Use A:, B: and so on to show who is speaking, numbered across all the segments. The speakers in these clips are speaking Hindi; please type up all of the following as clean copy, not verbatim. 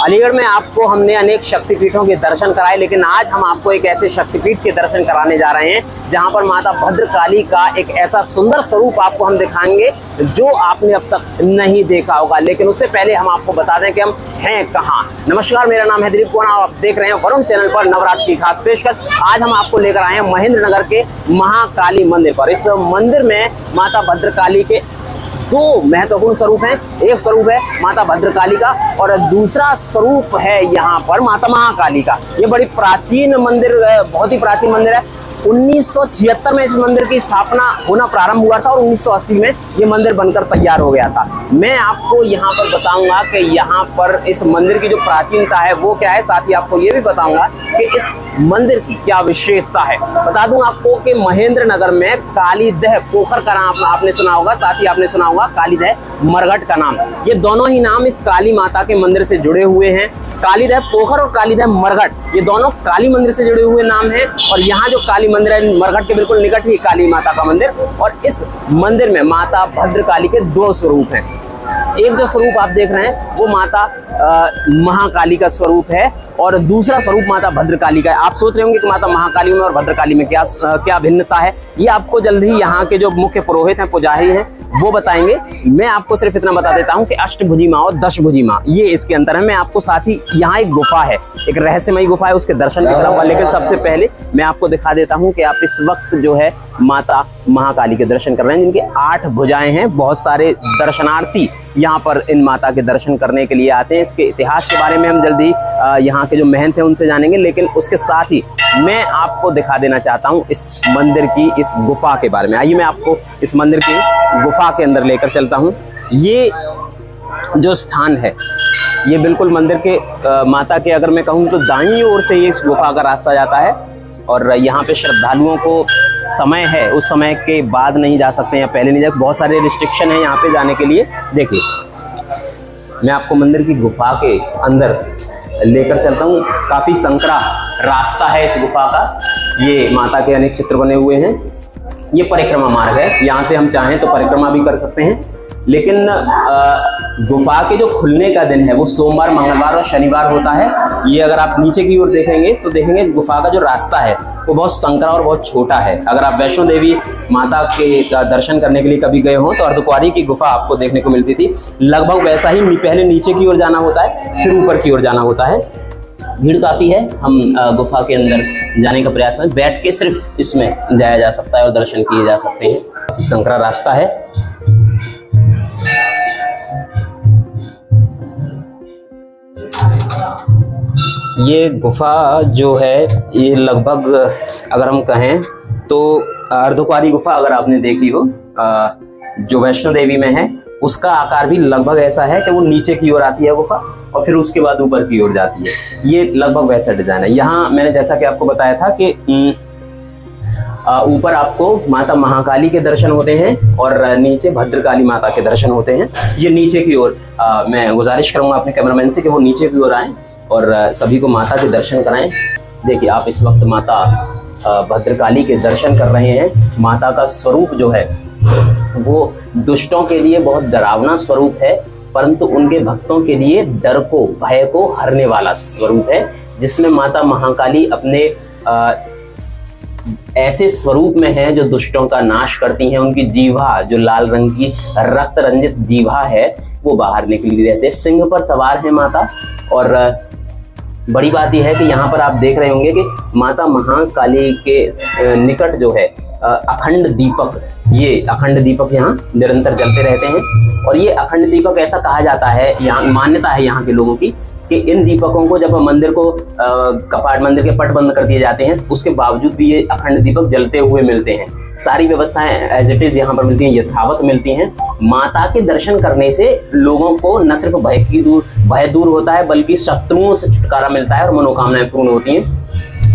A: अलीगढ़ में आपको हमने अनेक शक्तिपीठों के दर्शन कराए, लेकिन आज हम आपको एक ऐसे शक्तिपीठ के दर्शन कराने जा रहे हैं जहां पर माता भद्रकाली का एक ऐसा सुंदर स्वरूप आपको हम दिखाएंगे जो आपने अब तक नहीं देखा होगा। लेकिन उससे पहले हम आपको बता दें कि हम हैं कहां। नमस्कार, मेरा नाम है दिलीप कुमार, आप देख रहे हैं वरुण चैनल पर नवरात्र की खास पेशकश। आज हम आपको लेकर आए हैं महेंद्र नगर के महाकाली मंदिर पर। इस मंदिर में माता भद्रकाली के दो महत्वपूर्ण स्वरूप हैं। एक स्वरूप है माता भद्रकाली का और दूसरा स्वरूप है यहाँ पर माता महाकाली का। ये बड़ी प्राचीन मंदिर, बहुत ही प्राचीन मंदिर है। 1976 में इस मंदिर की स्थापना होना प्रारंभ हुआ था और 1980 में ये मंदिर बनकर तैयार हो गया था। मैं आपको यहाँ पर बताऊंगा कि यहाँ पर इस मंदिर की जो प्राचीनता है वो क्या है, साथ ही आपको ये भी बताऊंगा कि इस मंदिर की क्या विशेषता है। बता दूं आपको कि महेंद्र नगर में कालीदह पोखर का नाम आपने सुना होगा, साथ ही आपने सुना होगा कालीदह मरघट का नाम। ये दोनों ही नाम इस काली माता के मंदिर से जुड़े हुए हैं। कालीदह पोखर और कालीदह मरघट ये दोनों काली मंदिर से जुड़े हुए नाम हैं। और यहाँ जो काली मंदिर है, मरघट के बिल्कुल निकट ही काली माता का मंदिर। और इस मंदिर में माता भद्रकाली के दो स्वरूप हैं। एक जो स्वरूप आप देख रहे हैं वो माता महाकाली का स्वरूप है और दूसरा स्वरूप माता भद्रकाली का है। आप सोच रहे होंगे कि माता महाकाली में और भद्रकाली में क्या भिन्नता है। ये आपको जल्द ही यहाँ के जो मुख्य पुरोहित हैं, पुजारी हैं, वो बताएंगे। मैं आपको सिर्फ इतना बता देता हूँ कि अष्टभुजी माँ और दशभुजी माँ ये इसके अंतर है। मैं आपको साथ ही यहाँ एक गुफा है, एक रहस्यमयी गुफा है, उसके दर्शन भी कराऊंगा। लेकिन सबसे पहले मैं आपको दिखा देता हूँ कि आप इस वक्त जो है माता महाकाली के दर्शन कर रहे हैं, जिनकी 8 भुजाएं हैं। बहुत सारे दर्शनार्थी यहाँ पर इन माता के दर्शन करने के लिए आते हैं। इसके इतिहास के बारे में हम जल्दी यहाँ के जो महंत हैं उनसे जानेंगे, लेकिन उसके साथ ही मैं आपको दिखा देना चाहता हूँ इस मंदिर की, इस गुफा के बारे में। आइए मैं आपको इस मंदिर की गुफा के अंदर लेकर चलता हूँ। ये जो स्थान है ये बिल्कुल मंदिर के माता के, अगर मैं कहूँ तो दाईं ओर से ये इस गुफा का रास्ता जाता है। और यहाँ पे श्रद्धालुओं को समय है, उस समय के बाद नहीं जा सकते या पहले नहीं जा सकते। बहुत सारे रिस्ट्रिक्शन है यहाँ पे जाने के लिए। देखिए मैं आपको मंदिर की गुफा के अंदर लेकर चलता हूँ। काफ़ी संकरा रास्ता है इस गुफा का। ये माता के अनेक चित्र बने हुए हैं। ये परिक्रमा मार्ग है, यहाँ से हम चाहें तो परिक्रमा भी कर सकते हैं। लेकिन गुफा के जो खुलने का दिन है वो सोमवार, मंगलवार और शनिवार होता है। ये अगर आप नीचे की ओर देखेंगे तो देखेंगे गुफा का जो रास्ता है वो बहुत संकरा और बहुत छोटा है। अगर आप वैष्णो देवी माता के दर्शन करने के लिए कभी गए हो तो अर्धकुंवारी की गुफा आपको देखने को मिलती थी। लगभग वैसा ही पहले नीचे की ओर जाना होता है, फिर ऊपर की ओर जाना होता है। भीड़ काफ़ी है। हम गुफा के अंदर जाने का प्रयास करें। बैठ के सिर्फ इसमें जाया जा सकता है और दर्शन किए जा सकते हैं। काफ़ी संकरा रास्ता है। ये गुफा जो है ये लगभग अगर हम कहें तो अर्धकुंवारी गुफा अगर आपने देखी हो जो वैष्णो देवी में है, उसका आकार भी लगभग ऐसा है कि वो नीचे की ओर आती है गुफा और फिर उसके बाद ऊपर की ओर जाती है। ये लगभग वैसा डिजाइन है। यहाँ मैंने जैसा कि आपको बताया था कि ऊपर आपको माता महाकाली के दर्शन होते हैं और नीचे भद्रकाली माता के दर्शन होते हैं। ये नीचे की ओर मैं गुजारिश करूंगा अपने कैमरामैन से कि वो नीचे की ओर आएँ और सभी को माता के दर्शन कराएं। देखिए आप इस वक्त माता भद्रकाली के दर्शन कर रहे हैं। माता का स्वरूप जो है वो दुष्टों के लिए बहुत डरावना स्वरूप है, परंतु उनके भक्तों के लिए डर को, भय को हरने वाला स्वरूप है, जिसमें माता महाकाली अपने ऐसे स्वरूप में है जो दुष्टों का नाश करती हैं। उनकी जीवा जो लाल रंग की रक्त रंजित जीवा है वो बाहर निकली रहते हैं। सिंह पर सवार है माता। और बड़ी बात यह है कि यहाँ पर आप देख रहे होंगे कि माता महाकाली के निकट जो है अखंड दीपक, ये अखंड दीपक यहाँ निरंतर जलते रहते हैं। और ये अखंड दीपक ऐसा कहा जाता है, यहाँ मान्यता है यहाँ के लोगों की कि इन दीपकों को जब मंदिर को कपाट, मंदिर के पट बंद कर दिए जाते हैं उसके बावजूद भी ये अखंड दीपक जलते हुए मिलते हैं। सारी व्यवस्थाएं एज इट इज यहाँ पर मिलती हैं, यथावत मिलती हैं। माता के दर्शन करने से लोगों को न सिर्फ भय दूर होता है बल्कि शत्रुओं से छुटकारा मिलता है और मनोकामनाएं पूर्ण होती हैं।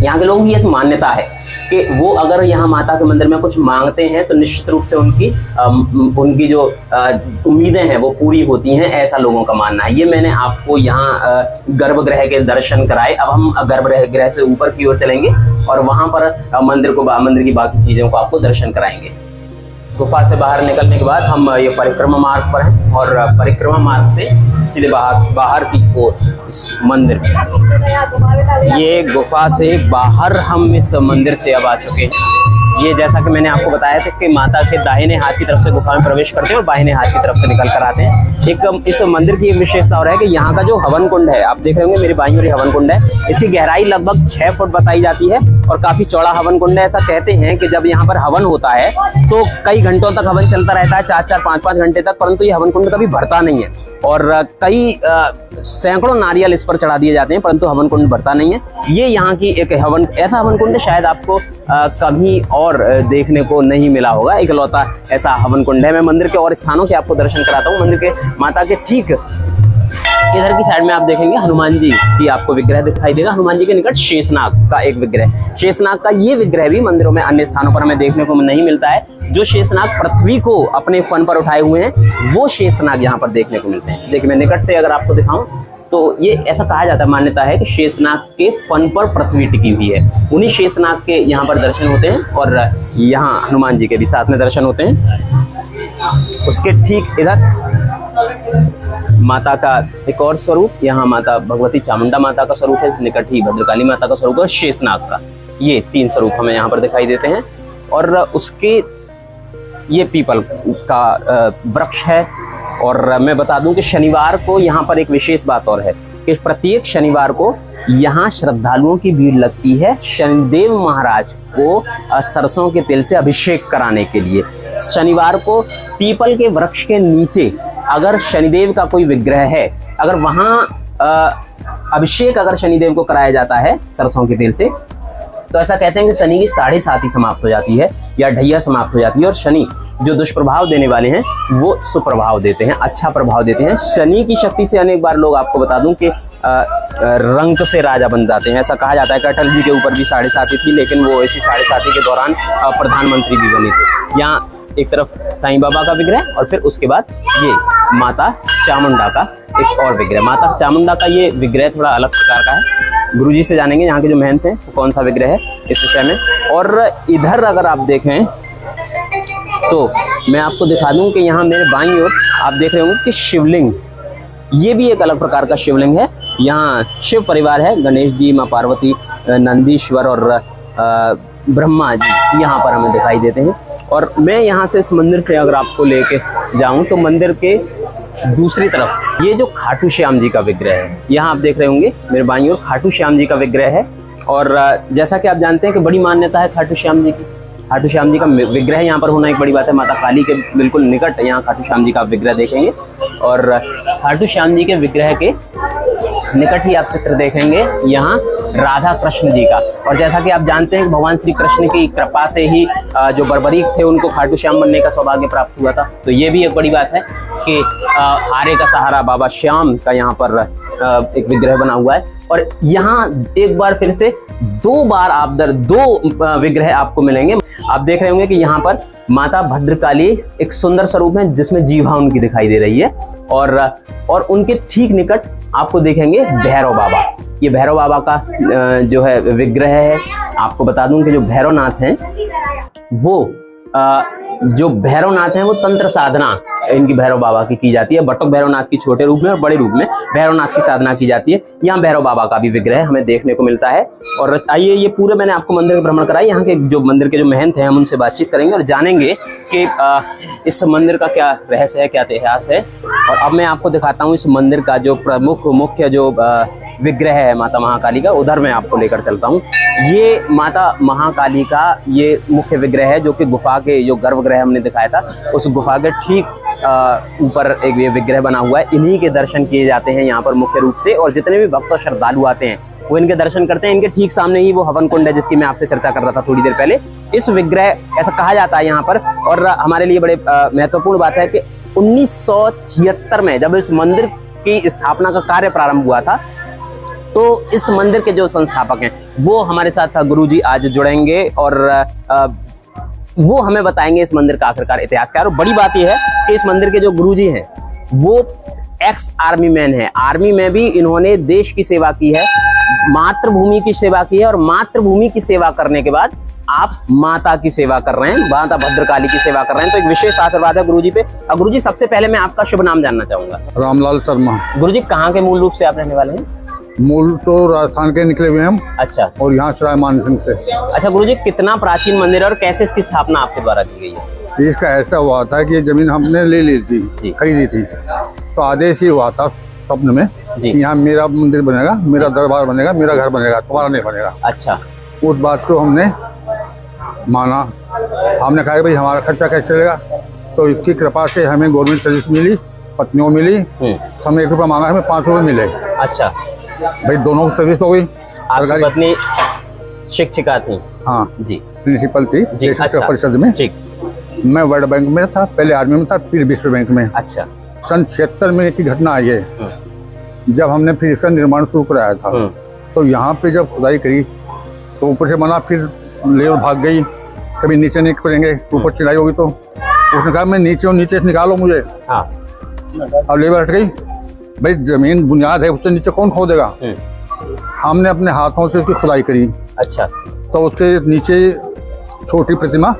A: यहाँ के लोगों की यह मान्यता है कि वो अगर यहाँ माता के मंदिर में कुछ मांगते हैं तो निश्चित रूप से उनकी जो उम्मीदें हैं वो पूरी होती हैं, ऐसा लोगों का मानना है। ये मैंने आपको यहाँ गर्भगृह के दर्शन कराए। अब हम गर्भगृह से ऊपर की ओर चलेंगे और वहाँ पर मंदिर की बाकी चीज़ों को आपको दर्शन कराएंगे। गुफा से बाहर निकलने के बाद हम ये परिक्रमा मार्ग पर हैं और परिक्रमा मार्ग से चलिए बाहर की ओर इस मंदिर में। ये गुफा से बाहर हम इस मंदिर से अब आ चुके हैं। ये जैसा कि मैंने आपको बताया था कि माता के दाहिने हाथ की तरफ से गुफा में प्रवेश करते हैं और बाहिने हाथ की तरफ से निकल कर आते हैं। एक इस मंदिर की एक विशेषता और है कि यहाँ का जो हवन कुंड है, आप देख रहे होंगे मेरी बाईं ओर हवन कुंड है, इसकी गहराई लगभग 6 फुट बताई जाती है और काफी चौड़ा हवन कुंड है। ऐसा कहते हैं कि जब यहाँ पर हवन होता है तो कई घंटों तक हवन चलता रहता है, 4-4, 5-5 घंटे तक, परंतु ये हवन कुंड कभी भरता नहीं है और कई सैकड़ों नारियल इस पर चढ़ा दिए जाते हैं, परंतु हवन कुंड भरता नहीं है। ये यहाँ की एक ऐसा हवन कुंड शायद आपको कभी और देखने को नहीं मिला होगा, इकलौता ऐसा हवन कुंड है। मैं मंदिर के और स्थानों के आपको दर्शन कराता हूँ। मंदिर के माता के ठीक इधर की साइड में आप देखेंगे हनुमान जी की आपको विग्रह दिखाई देगा। हनुमान जी के निकट शेषनाग का एक विग्रह, शेषनाग का ये विग्रह भी मंदिरों में अन्य स्थानों पर हमें देखने को नहीं मिलता है। जो शेषनाग पृथ्वी को अपने फन पर उठाए हुए हैं वो शेषनाग यहाँ पर देखने को मिलते हैं। देखिए मैं निकट से अगर आपको दिखाऊं तो ये ऐसा कहा जाता है, मान्यता है कि शेषनाग के फन पर पृथ्वी टिकी हुई है। उन्हीं शेषनाग के यहाँ पर दर्शन होते हैं और यहाँ हनुमान जी के भी साथ में दर्शन होते हैं। उसके ठीक इधर माता का एक और स्वरूप, यहाँ माता भगवती चामुंडा माता का स्वरूप है, निकट ही भद्रकाली माता का स्वरूप है और शेषनाग का, ये 3 स्वरूप हमें यहाँ पर दिखाई देते हैं। और उसके ये पीपल का वृक्ष है। और मैं बता दूं कि शनिवार को यहाँ पर एक विशेष बात और है कि प्रत्येक शनिवार को यहाँ श्रद्धालुओं की भीड़ लगती है शनिदेव महाराज को सरसों के तेल से अभिषेक कराने के लिए। शनिवार को पीपल के वृक्ष के नीचे अगर शनिदेव का कोई विग्रह है, अगर वहाँ अभिषेक अगर शनिदेव को कराया जाता है सरसों के तेल से, तो ऐसा कहते हैं कि शनि की 7.5 समाप्त हो जाती है या ढैया समाप्त हो जाती है और शनि जो दुष्प्रभाव देने वाले हैं वो सुप्रभाव देते हैं, अच्छा प्रभाव देते हैं। शनि की शक्ति से अनेक बार लोग, आपको बता दूं कि रंक से राजा बन जाते हैं। ऐसा कहा जाता है कि अटल जी के ऊपर भी 7.5 थी, लेकिन वो इसी 7.5 के दौरान प्रधानमंत्री भी बने थे। यहाँ एक तरफ साईं बाबा का विग्रह और फिर उसके बाद ये माता चामुंडा का एक और विग्रह। माता चामुंडा का ये विग्रह थोड़ा अलग प्रकार का है। गुरुजी से जानेंगे यहाँ के जो महंत हैं कौन सा विग्रह है इस विषय में। और इधर अगर आप देखें तो मैं आपको दिखा दूं कि यहाँ मेरे बाईं ओर आप देख रहे होंगे कि शिवलिंग, ये भी एक अलग प्रकार का शिवलिंग है। यहाँ शिव परिवार है, गणेश जी, माँ पार्वती, नंदीश्वर और ब्रह्मा जी यहाँ पर हमें दिखाई देते हैं। और मैं यहाँ से इस मंदिर से अगर आपको लेके जाऊँ तो मंदिर के दूसरी तरफ ये जो खाटू श्याम जी का विग्रह है, यहाँ आप देख रहे होंगे मेरे बाईं ओर खाटू श्याम जी का विग्रह है। और जैसा कि आप जानते हैं कि बड़ी मान्यता है खाटू श्याम जी की, खाटू श्याम जी का विग्रह यहाँ पर होना एक बड़ी बात है। माता काली के बिल्कुल निकट यहाँ खाटू श्याम जी का विग्रह देखेंगे और खाटू श्याम जी के विग्रह के निकट ही आप चित्र देखेंगे यहाँ राधा कृष्ण जी का। और जैसा कि आप जानते हैं कि भगवान श्री कृष्ण की कृपा से ही जो बर्बरीक थे उनको खाटू श्याम बनने का सौभाग्य प्राप्त हुआ था। तो ये भी एक बड़ी बात है कि आरे का सहारा बाबा श्याम का यहाँ पर एक विग्रह बना हुआ है। और यहाँ एक बार फिर से 2 बार आप दो विग्रह आपको मिलेंगे। आप देख रहे होंगे कि यहाँ पर माता भद्रकाली एक सुंदर स्वरूप है जिसमें जीवा उनकी दिखाई दे रही है और उनके ठीक निकट आपको देखेंगे भैरव बाबा। ये भैरव बाबा का जो है विग्रह है। आपको बता दूं कि जो भैरवनाथ हैं वो वो तंत्र साधना इनकी भैरव बाबा की जाती है। बटुक भैरवनाथ की छोटे रूप में और बड़े रूप में भैरवनाथ की साधना की जाती है। यहाँ भैरव बाबा का भी विग्रह हमें देखने को मिलता है। और आइए ये पूरे मैंने आपको मंदिर का भ्रमण कराया। यहाँ के जो मंदिर के जो महंत हैं हम उनसे बातचीत करेंगे और जानेंगे कि इस मंदिर का क्या रहस्य है, क्या इतिहास है। और अब मैं आपको दिखाता हूँ इस मंदिर का जो प्रमुख मुख्य जो विग्रह है माता महाकाली का, उधर मैं आपको लेकर चलता हूँ। ये माता महाकाली का ये मुख्य विग्रह है जो कि गुफा के जो गर्भगृह हमने दिखाया था उस गुफा के ठीक ऊपर एक ये विग्रह बना हुआ है। इन्हीं के दर्शन किए जाते हैं यहाँ पर मुख्य रूप से। और जितने भी भक्त और श्रद्धालु आते हैं वो इनके दर्शन करते हैं। इनके ठीक सामने ही वो हवन कुंड है जिसकी मैं आपसे चर्चा कर रहा था थोड़ी देर पहले। इस विग्रह ऐसा कहा जाता है यहाँ पर, और हमारे लिए बड़े महत्वपूर्ण बात है कि 1976 में जब इस मंदिर की स्थापना का कार्य प्रारंभ हुआ था तो इस मंदिर के जो संस्थापक हैं वो हमारे साथ गुरुजी आज जुड़ेंगे और वो हमें बताएंगे इस मंदिर का आखिरकार इतिहास क्या है। और बड़ी बात यह है कि इस मंदिर के जो गुरुजी हैं वो एक्स आर्मी मैन है। आर्मी में भी इन्होंने देश की सेवा की है। मातृभूमि की सेवा की है और मातृभूमि की सेवा करने के बाद आप माता की सेवा कर रहे हैं, माता भद्रकाली की सेवा कर रहे हैं, तो एक विशेष आशीर्वाद है गुरुजी पे। और गुरुजी सबसे पहले मैं आपका शुभ नाम जानना चाहूंगा।
B: रामलाल शर्मा।
A: गुरुजी कहाँ के मूल रूप से आप रहने वाले हैं?
B: मूल तो राजस्थान के निकले हुए हम।
A: अच्छा।
B: और यहाँ सराय मानसिंह से।
A: अच्छा गुरुजी, कितना प्राचीन मंदिर है और कैसे इसकी स्थापना आपके द्वारा की गई है?
B: इसका ऐसा हुआ था कि ये जमीन हमने ले ली थी, खरीदी थी, तो आदेश ही हुआ था स्वप्न में, यहाँ मेरा मंदिर बनेगा, मेरा दरबार बनेगा, मेरा घर बनेगा, तुम्हारा नहीं बनेगा।
A: अच्छा।
B: उस बात को हमने माना। हमने कहा कि भाई हमारा खर्चा कैसे चलेगा, तो इसकी कृपा से हमें गवर्नमेंट सर्विस मिली, पत्नियों मिली। हमें 1 रुपया मांगा, हमें 5 रुपये मिले।
A: अच्छा।
B: भाई दोनों की सर्विस हो गई।
A: आपकी पत्नी शिक्षिका थी?
B: हाँ
A: जी।
B: प्रिंसिपल थी शिक्षा परिषद में। मैं वर्ल्ड बैंक में था, पहले आर्मी में था, फिर विश्व बैंक में।
A: अच्छा।
B: सन 76 में एक घटना आई है, जब हमने फिर इसका निर्माण शुरू कराया था। तो यहाँ पे जब खुदाई करी तो ऊपर से मना, फिर लेबर भाग गई, कभी नीचे नहीं करेंगे, ऊपर चिल्लाई होगी। तो उसने कहा मैं नीचे हूँ, नीचे से निकालो मुझे। हाँ। अब लेबर हट गई। भाई जमीन बुनियाद है, उससे नीचे कौन खोदेगा? हमने अपने हाथों से उसकी खुदाई करी। अच्छा। तो उसके नीचे छोटी प्रतिमा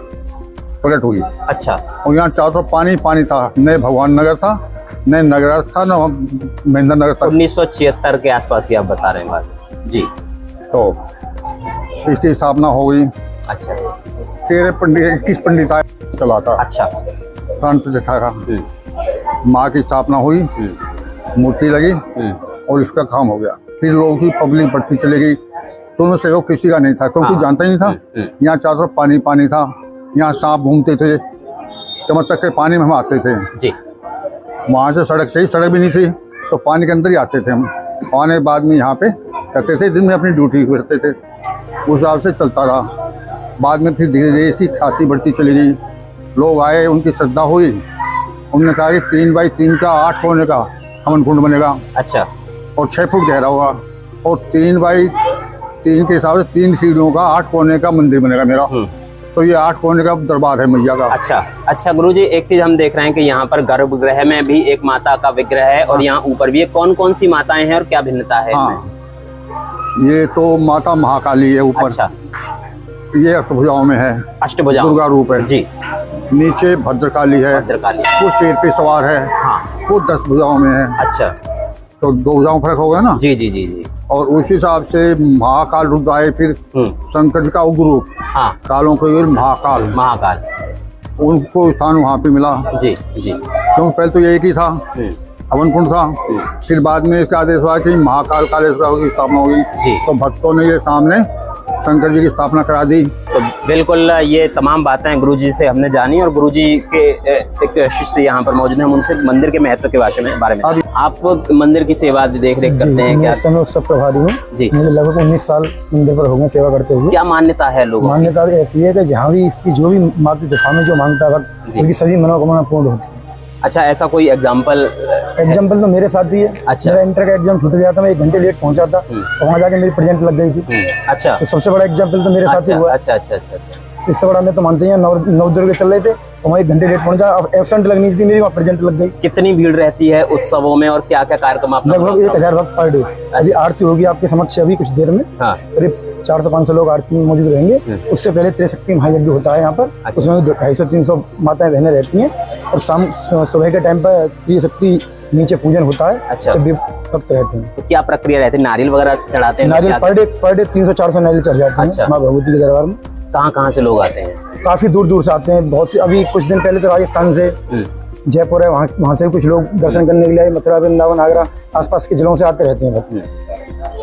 B: प्रकट हुई। अच्छा। और यहाँ चारों तरफ पानी पानी था, न भगवान नगर था, न नगर था, न महेंद्र नगर था।
A: 1976 के आसपास की आप बता रहे हैं बात? जी।
B: तो इसकी स्थापना हो गई। अच्छा। 21 पंडित आए, चला था। अच्छा। प्राण प्रतिष्ठा का माँ की स्थापना हुई, मूर्ति लगी और इसका काम हो गया। फिर लोगों की पब्लिक बढ़ती चली गई। दोनों सहयोग किसी का नहीं था, क्योंकि जानता ही नहीं था। यहाँ चारों तरफ पानी पानी था, यहाँ सांप घूमते थे, कमर तक के पानी में हम आते थे। जी। वहाँ से सड़क भी नहीं थी, तो पानी के अंदर ही आते थे हम। आने के बाद में यहाँ पे करते थे, दिन में अपनी ड्यूटी करते थे, उस हिसाब से चलता रहा। बाद में फिर धीरे धीरे इसकी ख्याति बढ़ती चली गई। लोग आए, उनकी श्रद्धा हुई, उन्होंने कहा कि 3 बाई 3 का 8 कोने का हवन कुंड बनेगा। अच्छा। और 6 फुट गहरा होगा, और 3 बाई 3 के हिसाब से 3 सीढ़ियों का 8 कोने का मंदिर बनेगा मेरा। तो ये 8 कोने का दरबार है मैया का। अच्छा। अच्छा गुरुजी, एक चीज हम देख रहे हैं कि यहाँ पर गर्भगृह में भी एक माता का विग्रह है, और यहाँ ऊपर भी कौन कौन सी माताएं हैं और क्या भिन्नता है? हाँ, ये तो माता महाकाली है ऊपर। अच्छा। ये अष्टभुजाओं में है, अष्टभुजा दुर्गा रूप है जी। नीचे भद्रकाली है, वो शेर पे सवार है। हाँ। वो 10 भुजाओं में है। अच्छा। तो 2 भुजाओं फर्क हो गया ना? जी जी जी जी। और उस हिसाब से महाकाल रूप आए, फिर शंकर जी का उग्र रूप। हाँ। कालों को महाकाल उनको स्थान वहाँ पे मिला। जी जी। क्योंकि पहले तो यही की था, हवन कुंड था। फिर बाद में इसका आदेश हुआ कि महाकाल कालेश्वर की स्थापना होगी, तो भक्तों ने ये सामने शंकर जी की स्थापना करा दी।
A: तो बिल्कुल ये तमाम बातें गुरुजी से हमने जानी, और गुरुजी के एक शिष्य यहाँ पर मौजूद हैं, हम उनसे मंदिर के महत्व के बारे में आप मंदिर की सेवा देख रेख करते हैं क्या?
C: मैं उत्सव प्रभारी हूँ जी। मुझे लगभग 19 साल मंदिर पर हो गए सेवा करते हुए।
A: क्या मान्यता है लोगों?
C: मान्यता ऐसी है कि जहाँ भी इसकी जो भी माँ की गुफा में जो मांगता है उनकी सभी मनोकामना पूर्ण होती है।
A: अच्छा, ऐसा कोई एग्जाम्पल
C: तो मेरे साथ भी है। अच्छा। मेरा इंटर का एग्जाम छूट गया था, मैं 1 घंटे लेट पहुंचा था, तो वहाँ जाके मेरी प्रेजेंट लग गई थी। अच्छा। तो सबसे बड़ा एग्जाम्पल तो मेरे साथ ही हुआ। अच्छा अच्छा अच्छा अच्छा। इससे बड़ा मैं तो मानते हैं, 9 दुर्गे चल रहे थे, तो वहाँ 1 घंटे लेट पहुंचा, अब एब्सेंट लगनी थी मेरी, वहाँ प्रेजेंट लग गई।
A: कितनी भीड़ रहती है उत्सवों में और क्या क्या कार्यक्रम?
C: लगभग 1000 भक्त पर डे। अभी आरती होगी आपके समक्ष अभी कुछ देर में। करीब 400-500 लोग आरती में मौजूद रहेंगे। उससे पहले त्रिशक्ति महायज्ञ होता है यहाँ पर। अच्छा। उसमें 250-300 माताएं बहनें रहती हैं, और शाम सुबह के टाइम पर त्रिशक्ति नीचे पूजन होता है। अच्छा। जब भक्त रहते हैं।
A: तो क्या प्रक्रिया रहती है? नारियल वगैरह चढ़ाते हैं?
C: नारियल पर डे 300-400 नारियल चढ़ जाते हैं। अच्छा। माँ भगवती के दरबार में।
A: कहाँ से लोग आते हैं?
C: काफी दूर दूर से आते हैं, बहुत से। अभी कुछ दिन पहले तो राजस्थान से, जयपुर है, वहाँ से कुछ लोग दर्शन करने के लिए, मथुरा, वृंदावन, आगरा, आसपास के जिलों से आते रहते हैं।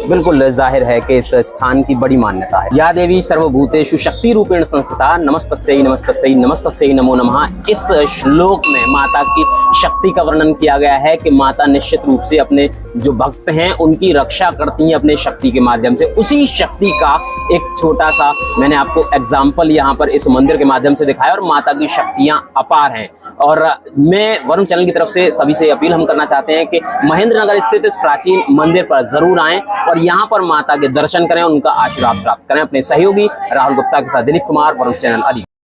A: बिल्कुल जाहिर है कि इस स्थान की बड़ी मान्यता है। या देवी सर्वभूतेषु शक्ति रूपेण संस्थिता नमस्तस्यै नमस्तस्यै नमस्तस्यै नमो नमः। इस श्लोक में माता की शक्ति का वर्णन किया गया है कि माता निश्चित रूप से अपने जो भक्त हैं उनकी रक्षा करती हैं अपने शक्ति के माध्यम से। उसी शक्ति का एक छोटा सा मैंने आपको एग्जाम्पल यहाँ पर इस मंदिर के माध्यम से दिखाया, और माता की शक्तियाँ अपार हैं। और मैं वरुण चैनल की तरफ से सभी से अपील हम करना चाहते हैं कि महेंद्र नगर स्थित इस प्राचीन मंदिर पर जरूर आएं और यहाँ पर माता के दर्शन करें, उनका आशीर्वाद प्राप्त करें। अपने सहयोगी राहुल गुप्ता के साथ दिलीप कुमार, वरुण चैनल अली।